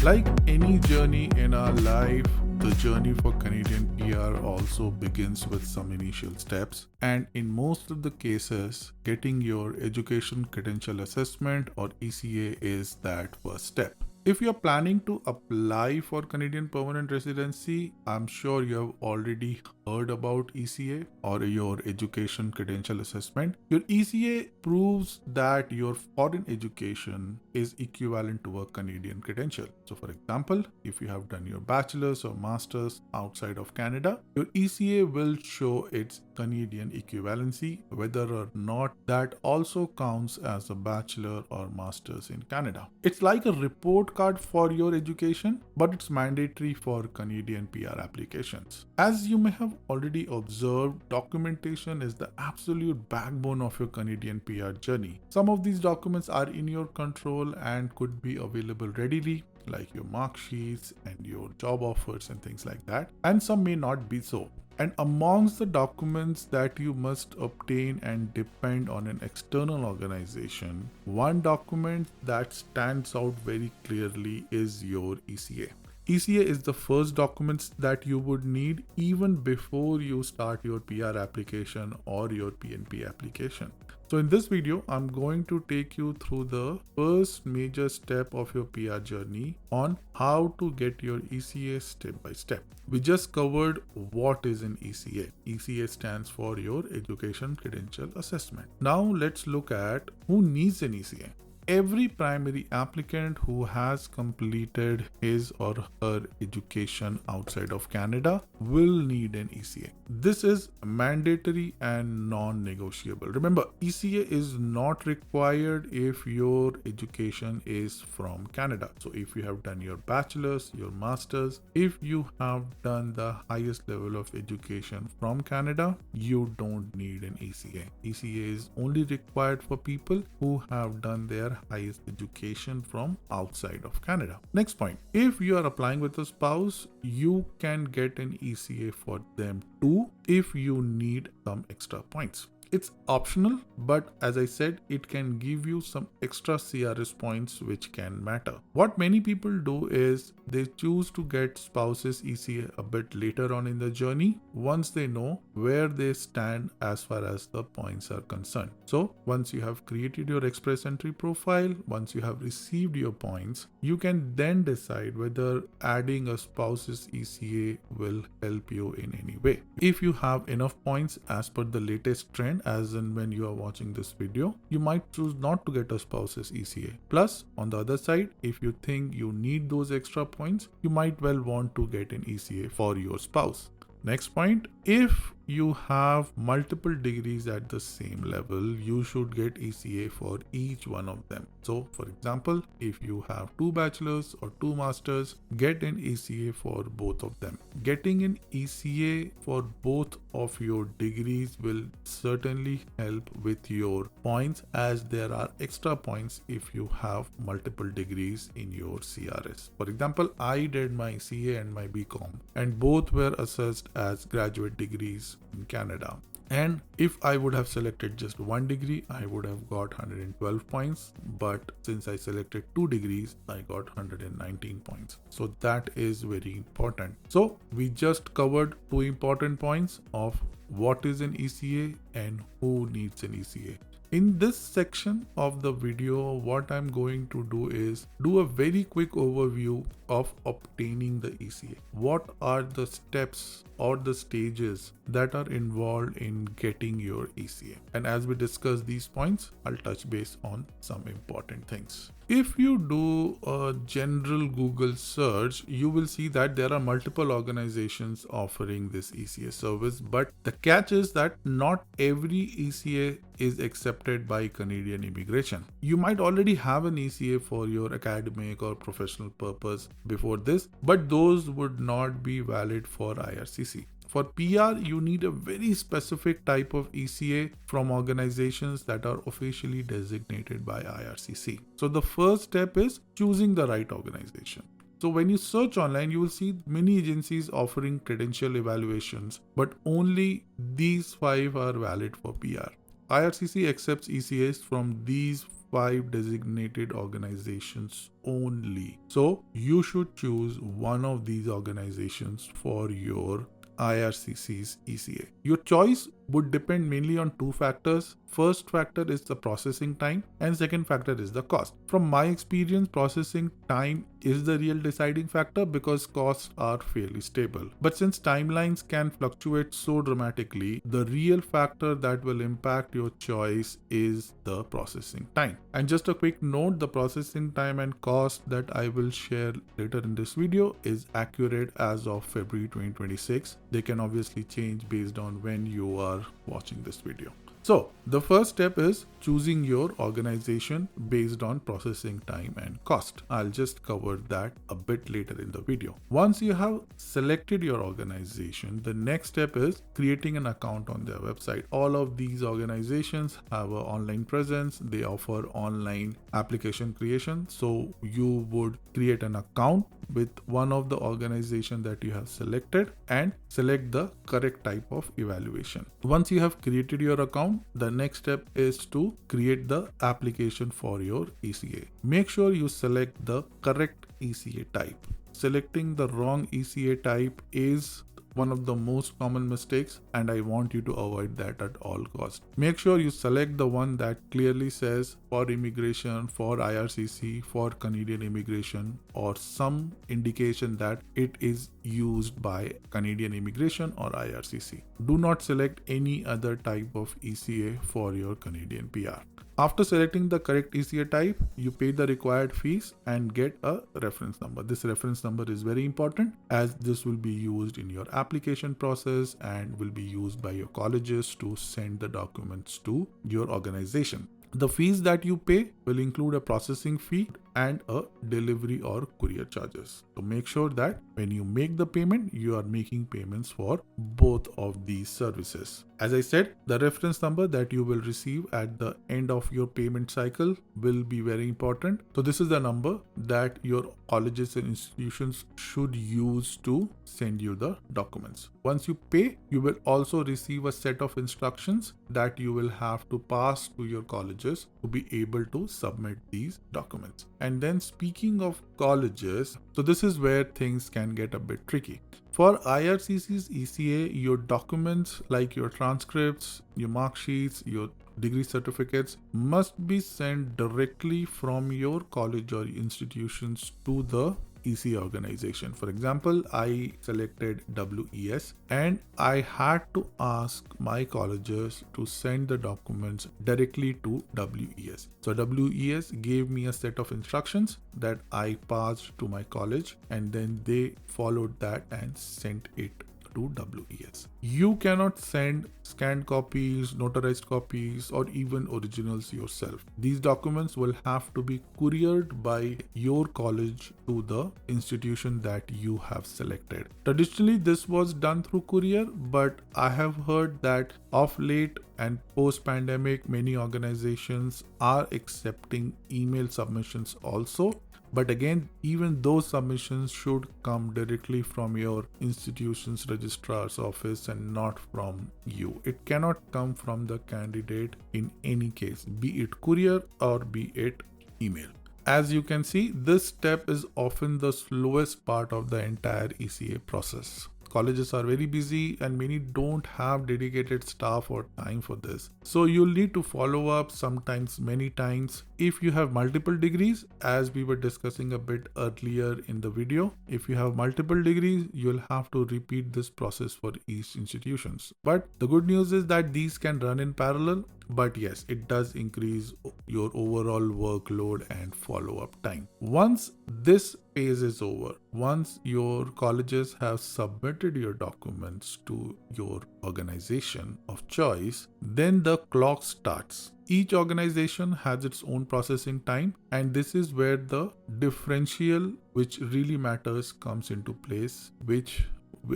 Like any journey in our life, the journey for Canadian PR also begins with some initial steps, and in most of the cases, getting your education credential assessment or ECA is that first step. If you're planning to apply for Canadian permanent residency, I'm sure you have already heard about ECA or your education credential assessment. Your ECA proves that your foreign education is equivalent to a Canadian credential. So for example, if you have done your bachelor's or master's outside of Canada, your ECA will show its Canadian equivalency, whether or not that also counts as a bachelor or master's in Canada. It's like a report card for your education, but it's mandatory for Canadian PR applications. As you may have already observed, documentation is the absolute backbone of your Canadian PR journey. Some of these documents are in your control and could be available readily, like your mark sheets and your job offers and things like that, and some may not be so. And amongst the documents that you must obtain and depend on an external organization, one document that stands out very clearly is your ECA. ECA is the first documents that you would need even before you start your PR application or your PNP application. So in this video, I'm going to take you through the first major step of your PR journey on how to get your ECA step by step. We just covered what is an ECA. ECA stands for your Education Credential Assessment. Now let's look at who needs an ECA. Every primary applicant who has completed his or her education outside of Canada will need an ECA. This is mandatory and non-negotiable. Remember, ECA is not required if your education is from Canada. So if you have done your bachelor's, your master's, if you have done the highest level of education from Canada, you don't need an ECA. ECA is only required for people who have done their highest education from outside of Canada. Next point, if you are applying with a spouse, you can get an ECA for them too if you need some extra points. It's optional, but as I said, it can give you some extra CRS points which can matter. What many people do is they choose to get spouse's ECA a bit later on in the journey once they know where they stand as far as the points are concerned. So once you have created your express entry profile, once you have received your points, you can then decide whether adding a spouse's ECA will help you in any way. If you have enough points as per the latest trend, as in when you are watching this video, you might choose not to get a spouse's ECA. Plus, on the other side, if you think you need those extra points, you might well want to get an ECA for your spouse. Next point, if you have multiple degrees at the same level, you should get ECA for each one of them. So for example, if you have 2 bachelors or 2 masters, get an ECA for both of them. Getting an ECA for both of your degrees will certainly help with your points, as there are extra points if you have multiple degrees in your CRS. For example, I did my CA and my BCom, and both were assessed as graduate degrees in Canada. And if I would have selected just one degree, I would have got 112 points. But since I selected 2 degrees, I got 119 points. So that is very important. So we just covered 2 important points of what is an ECA and who needs an ECA. In this section of the video, what I'm going to do is do a very quick overview of obtaining the ECA. What are the steps or the stages that are involved in getting your ECA? And as we discuss these points, I'll touch base on some important things. If you do a general Google search, you will see that there are multiple organizations offering this ECA service, but the catch is that not every ECA is accepted by Canadian immigration. You might already have an ECA for your academic or professional purpose before this, but those would not be valid for IRCC. For PR, you need a very specific type of ECA from organizations that are officially designated by IRCC. So the first step is choosing the right organization. So when you search online, you will see many agencies offering credential evaluations, but only these 5 are valid for PR. IRCC accepts ECAs from these 5 designated organizations only. So you should choose one of these organizations for your IRCC's ECA. Your choice would depend mainly on two factors. First factor is the processing time and second factor is the cost. From my experience, processing time is the real deciding factor because costs are fairly stable. But since timelines can fluctuate so dramatically, the real factor that will impact your choice is the processing time. And just a quick note, the processing time and cost that I will share later in this video is accurate as of February 2026. They can obviously change based on when you are watching this video. So the first step is choosing your organization based on processing time and cost. I'll just cover that a bit later in the video. Once you have selected your organization, the next step is creating an account on their website. All of these organizations have an online presence. They offer online application creation. So you would create an account with one of the organization that you have selected and select the correct type of evaluation. Once you have created your account, the next step is to create the application for your ECA. Make sure you select the correct ECA type. Selecting the wrong ECA type is one of the most common mistakes, and I want you to avoid that at all costs. Make sure you select the one that clearly says for immigration, for IRCC, for Canadian immigration, or some indication that it is used by Canadian immigration or IRCC. Do not select any other type of ECA for your Canadian PR. After selecting the correct ECA type, you pay the required fees and get a reference number. This reference number is very important as this will be used in your application process and will be used by your colleges to send the documents to your organization. The fees that you pay will include a processing fee and a delivery or courier charges. So make sure that when you make the payment, you are making payments for both of these services. As I said, the reference number that you will receive at the end of your payment cycle will be very important. So this is the number that your colleges and institutions should use to send you the documents. Once you pay, you will also receive a set of instructions that you will have to pass to your colleges to be able to submit these documents. And then speaking of colleges, so this is where things can get a bit tricky. For IRCC's ECA, your documents like your transcripts, your mark sheets, your degree certificates must be sent directly from your college or institutions to the ECA organization. For example, I selected WES and I had to ask my colleges to send the documents directly to WES. So WES gave me a set of instructions that I passed to my college and then they followed that and sent it to WES. You cannot send scanned copies, notarized copies, or even originals yourself. These documents will have to be couriered by your college to the institution that you have selected. Traditionally, this was done through courier, but I have heard that of late and post-pandemic, many organizations are accepting email submissions also. But again, even those submissions should come directly from your institution's registrar's office and not from you. It cannot come from the candidate in any case, be it courier or be it email. As you can see, this step is often the slowest part of the entire ECA process. Colleges are very busy and many don't have dedicated staff or time for this. So you'll need to follow up sometimes many times. If you have multiple degrees, as we were discussing a bit earlier in the video, if you have multiple degrees, you'll have to repeat this process for each institutions. But the good news is that these can run in parallel. But yes, it does increase your overall workload and follow-up time. Once this phase is over, once your colleges have submitted your documents to your organization of choice, then the clock starts. Each organization has its own processing time, and this is where the differential, which really matters, comes into place, which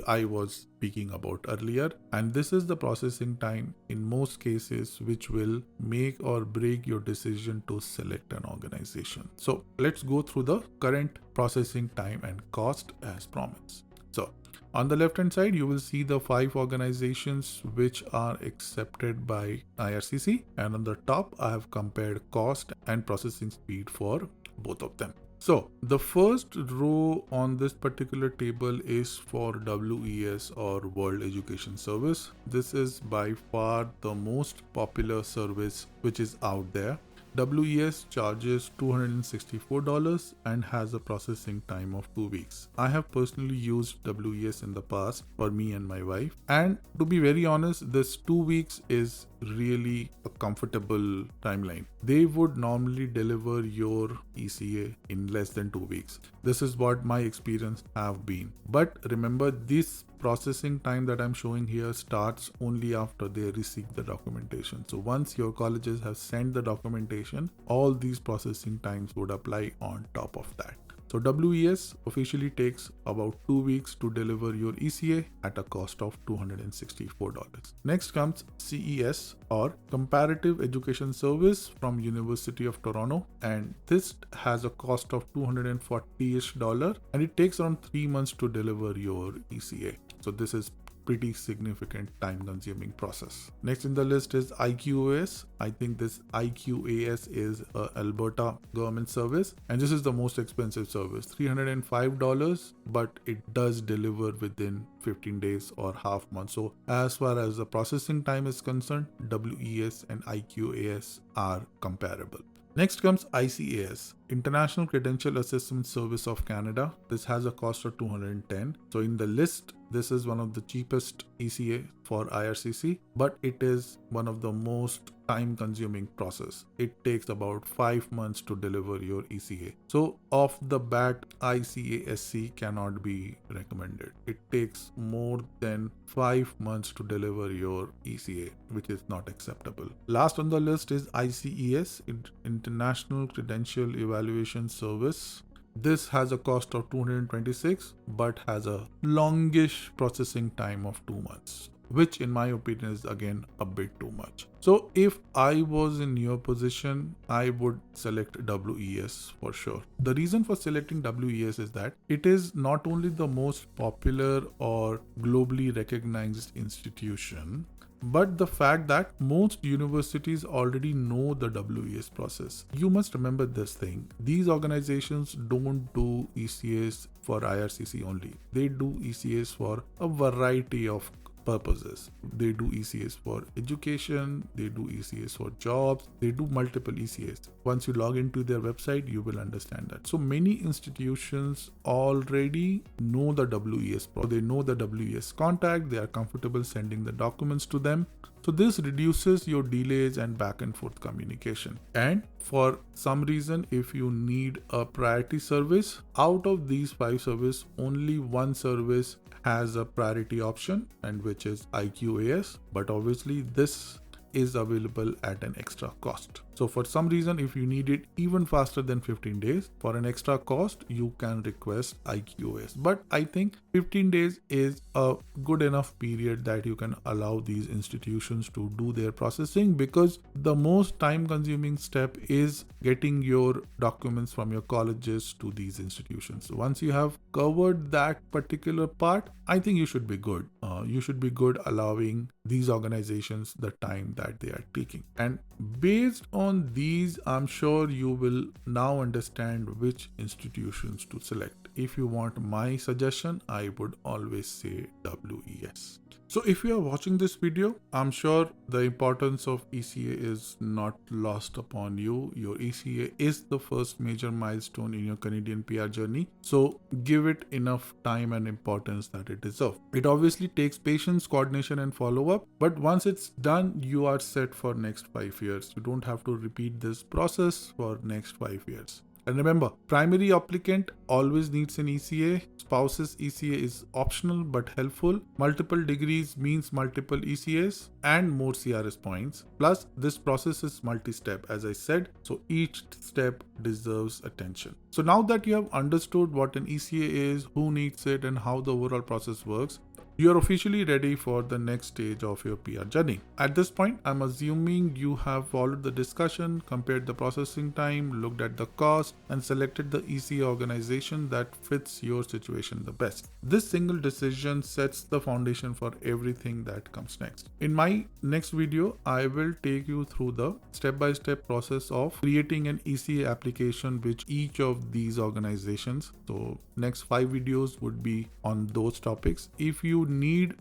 I was speaking about earlier. And this is the processing time in most cases which will make or break your decision to select an organization. So let's go through the current processing time and cost as promised. So On the left hand side, you will see the 5 organizations which are accepted by IRCC, and on the top I have compared cost and processing speed for both of them. So the first row on this particular table is for WES or World Education Service. This is by far the most popular service which is out there. WES charges $264 and has a processing time of 2 weeks. I have personally used WES in the past for me and my wife, and to be very honest, this 2 weeks is really a comfortable timeline. They would normally deliver your ECA in less than 2 weeks. This is what my experience have been. But remember, this processing time that I'm showing here starts only after they receive the documentation. So once your colleges have sent the documentation, all these processing times would apply on top of that. So WES officially takes about 2 weeks to deliver your ECA at a cost of $264. Next comes CES or Comparative Education Service from University of Toronto, and this has a cost of $240-ish, and it takes around 3 months to deliver your ECA. So this is pretty significant time consuming process. Next in the list is IQAS. I think this IQAS is a Alberta government service, and this is the most expensive service, $305, but it does deliver within 15 days or half month. So as far as the processing time is concerned, WES and IQAS are comparable. Next comes ICAS, International Credential Assessment Service of Canada. This has a cost of $210. So in the list, this is one of the cheapest ECA for IRCC, but it is one of the most time-consuming process. It takes about 5 months to deliver your ECA. So off the bat, ICASC cannot be recommended. It takes more than 5 months to deliver your ECA, which is not acceptable. Last on the list is ICES, International Credential Evaluation Service. This has a cost of $226 but has a longish processing time of 2 months, which in my opinion is again a bit too much. So if I was in your position, I would select WES for sure. The reason for selecting WES is that it is not only the most popular or globally recognized institution, but the fact that most universities already know the WES process. You must remember this thing. These organizations don't do ECAs for IRCC only. They do ECAs for a variety of purposes. They do ECAs for education, they do ECAs for jobs, they do multiple ECAs. Once you log into their website, you will understand that. So many institutions already know the WES, they know the WES contact, they are comfortable sending the documents to them. So this reduces your delays and back and forth communication. And for some reason, if you need a priority service, out of these 5 services, only one service has a priority option, and which is IQAS, but obviously this is available at an extra cost. So for some reason, if you need it even faster than 15 days for an extra cost, you can request IQAS. But I think 15 days is a good enough period that you can allow these institutions to do their processing, because the most time consuming step is getting your documents from your colleges to these institutions. So once you have covered that particular part, I think you should be good. You should be good allowing these organizations the time that they are taking. And based on these, I'm sure you will now understand which institutions to select. If you want my suggestion, I would always say WES. So if you are watching this video, I'm sure the importance of ECA is not lost upon you. Your ECA is the first major milestone in your Canadian PR journey. So give it enough time and importance that it deserves. It obviously takes patience, coordination, and follow-up. But once it's done, you are set for next 5 years. You don't have to repeat this process for next 5 years. And remember, primary applicant always needs an ECA. Spouse's ECA is optional but helpful. Multiple degrees means multiple ECAs and more CRS points. Plus, this process is multi-step, as I said, so each step deserves attention. So now that you have understood what an ECA is, who needs it, and how the overall process works, you're officially ready for the next stage of your PR journey. At this point, I'm assuming you have followed the discussion, compared the processing time, looked at the cost, and selected the ECA organization that fits your situation the best. This single decision sets the foundation for everything that comes next. In my next video, I will take you through the step-by-step process of creating an ECA application with each of these organizations. So next 5 videos would be on those topics. If you need,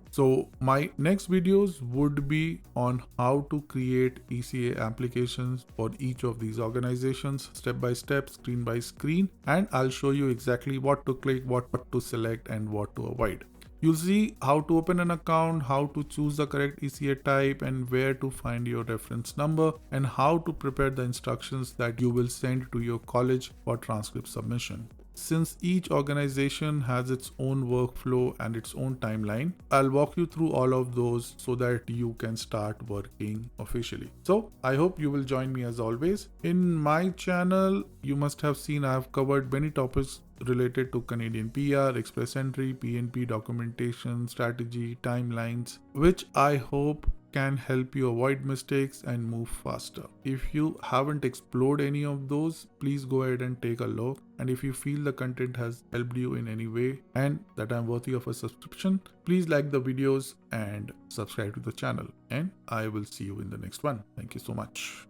so my next videos would be on how to create ECA applications for each of these organizations, step by step, screen by screen, and I'll show you exactly what to click, what to select, and what to avoid. You'll see how to open an account, how to choose the correct ECA type, and where to find your reference number, and how to prepare the instructions that you will send to your college for transcript submission. Since each organization has its own workflow and its own timeline, I'll walk you through all of those so that you can start working officially. So I hope you will join me as always. In my channel, you must have seen I have covered many topics related to Canadian PR, express entry, PNP documentation, strategy, timelines, which I hope can help you avoid mistakes and move faster. If you haven't explored any of those, please go ahead and take a look. And if you feel the content has helped you in any way and that I'm worthy of a subscription, please like the videos and subscribe to the channel. And I will see you in the next one. Thank you so much.